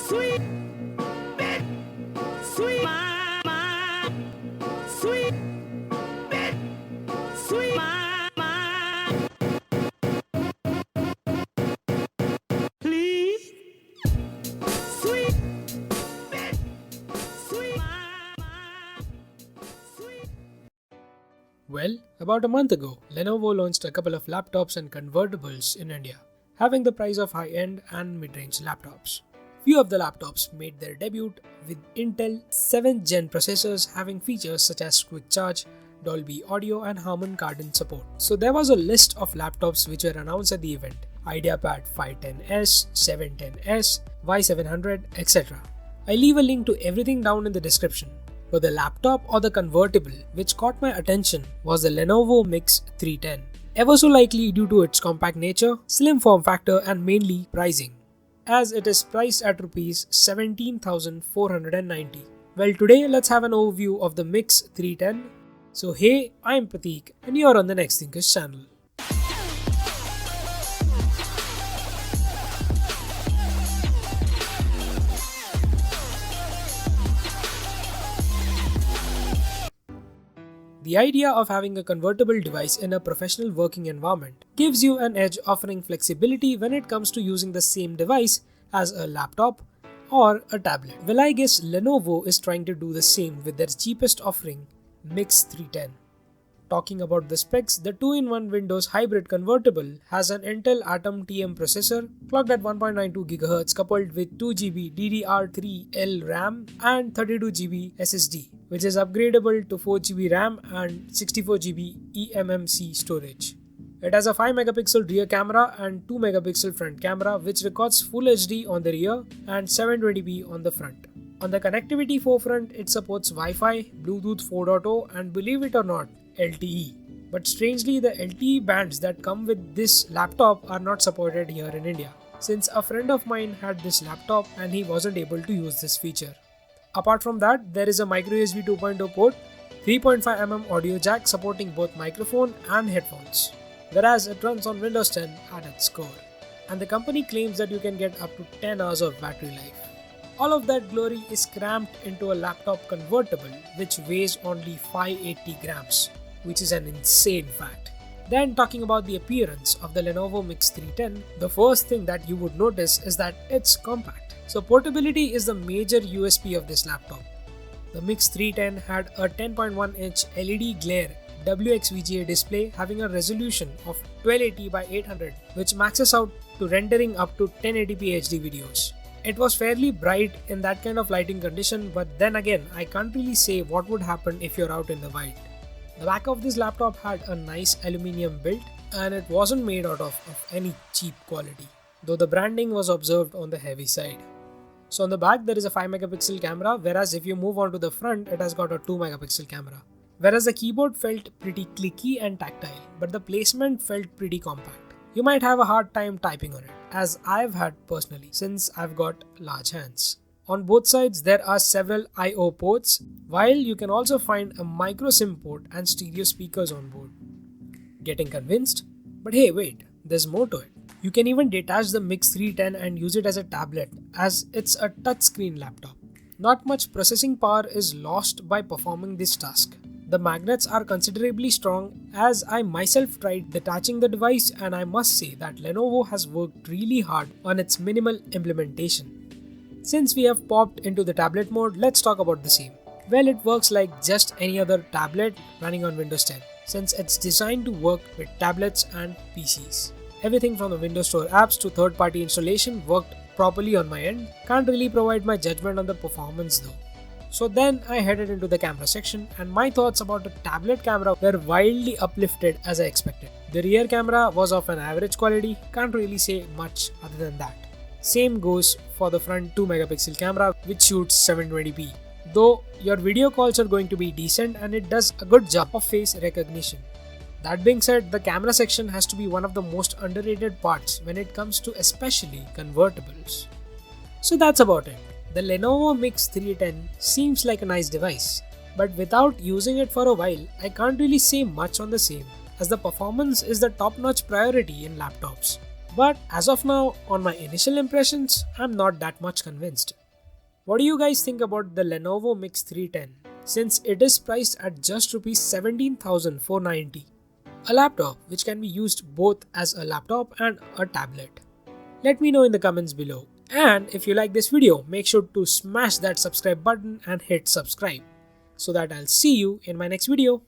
Sweet, bit, sweet, ma, sweet, bit, sweet, ma, please, sweet, bit, sweet, ma, sweet. Well, about a month ago, Lenovo launched a couple of laptops and convertibles in India, having the price of high-end and mid-range laptops. Few of the laptops made their debut with Intel 7th Gen processors having features such as Quick Charge, Dolby Audio and Harman Kardon support. So there was a list of laptops which were announced at the event: IdeaPad 510S, 710S, Y700, etc. I leave a link to everything down in the description. But the laptop or the convertible which caught my attention was the Lenovo Mix 310. Ever so likely due to its compact nature, slim form factor and mainly pricing, as it is priced at Rs 17,490. Well, today let's have an overview of the Mix 310. So hey, I'm Prateek and you're on the Next Thinkers channel. The idea of having a convertible device in a professional working environment gives you an edge, offering flexibility when it comes to using the same device as a laptop or a tablet. Well, I guess Lenovo is trying to do the same with their cheapest offering, Mix 310. Talking about the specs, the 2-in-1 Windows hybrid convertible has an Intel Atom TM processor clocked at 1.92 GHz coupled with 2GB DDR3L RAM and 32GB SSD, which is upgradable to 4GB RAM and 64GB eMMC storage. It has a 5MP rear camera and 2MP front camera which records Full HD on the rear and 720p on the front. On the connectivity forefront, it supports Wi-Fi, Bluetooth 4.0 and, believe it or not, LTE. But strangely, the LTE bands that come with this laptop are not supported here in India, since a friend of mine had this laptop and he wasn't able to use this feature. Apart from that, there is a microUSB 2.0 port, 3.5mm audio jack supporting both microphone and headphones, whereas it runs on Windows 10 at its core. And the company claims that you can get up to 10 hours of battery life. All of that glory is crammed into a laptop convertible which weighs only 580 grams, which is an insane fact. Then talking about the appearance of the Lenovo Mix 310, the first thing that you would notice is that it's compact. So portability is the major USP of this laptop. The Mix 310 had a 10.1-inch LED glare WXVGA display having a resolution of 1280 by 800, which maxes out to rendering up to 1080p HD videos. It was fairly bright in that kind of lighting condition, but then again, I can't really say what would happen if you're out in the wild. The back of this laptop had a nice aluminium build and it wasn't made out of any cheap quality, though the branding was observed on the heavy side. So on the back there is a 5MP camera, whereas if you move on to the front, it has got a 2MP camera. Whereas the keyboard felt pretty clicky and tactile, but the placement felt pretty compact. You might have a hard time typing on it, as I've had personally, since I've got large hands. On both sides there are several I/O ports, while you can also find a micro SIM port and stereo speakers on board. Getting convinced? But hey, wait, there's more to it. You can even detach the Mix 310 and use it as a tablet, as it's a touchscreen laptop. Not much processing power is lost by performing this task. The magnets are considerably strong, as I myself tried detaching the device, and I must say that Lenovo has worked really hard on its minimal implementation. Since we have popped into the tablet mode, let's talk about the same. Well, it works like just any other tablet running on Windows 10, since it's designed to work with tablets and PCs. Everything from the Windows Store apps to third-party installation worked properly on my end. Can't really provide my judgment on the performance though. So then I headed into the camera section, and my thoughts about the tablet camera were wildly uplifted as I expected. The rear camera was of an average quality, can't really say much other than that. Same goes for the front 2MP camera, which shoots 720p. Though your video calls are going to be decent and it does a good job of face recognition. That being said, the camera section has to be one of the most underrated parts when it comes to especially convertibles. So that's about it. The Lenovo Mix 310 seems like a nice device, but without using it for a while, I can't really say much on the same, as the performance is the top-notch priority in laptops. But as of now, on my initial impressions, I'm not that much convinced. What do you guys think about the Lenovo Mix 310? Since it is priced at just Rs 17,490. A laptop which can be used both as a laptop and a tablet. Let me know in the comments below. And if you like this video, make sure to smash that subscribe button and hit subscribe so that I'll see you in my next video.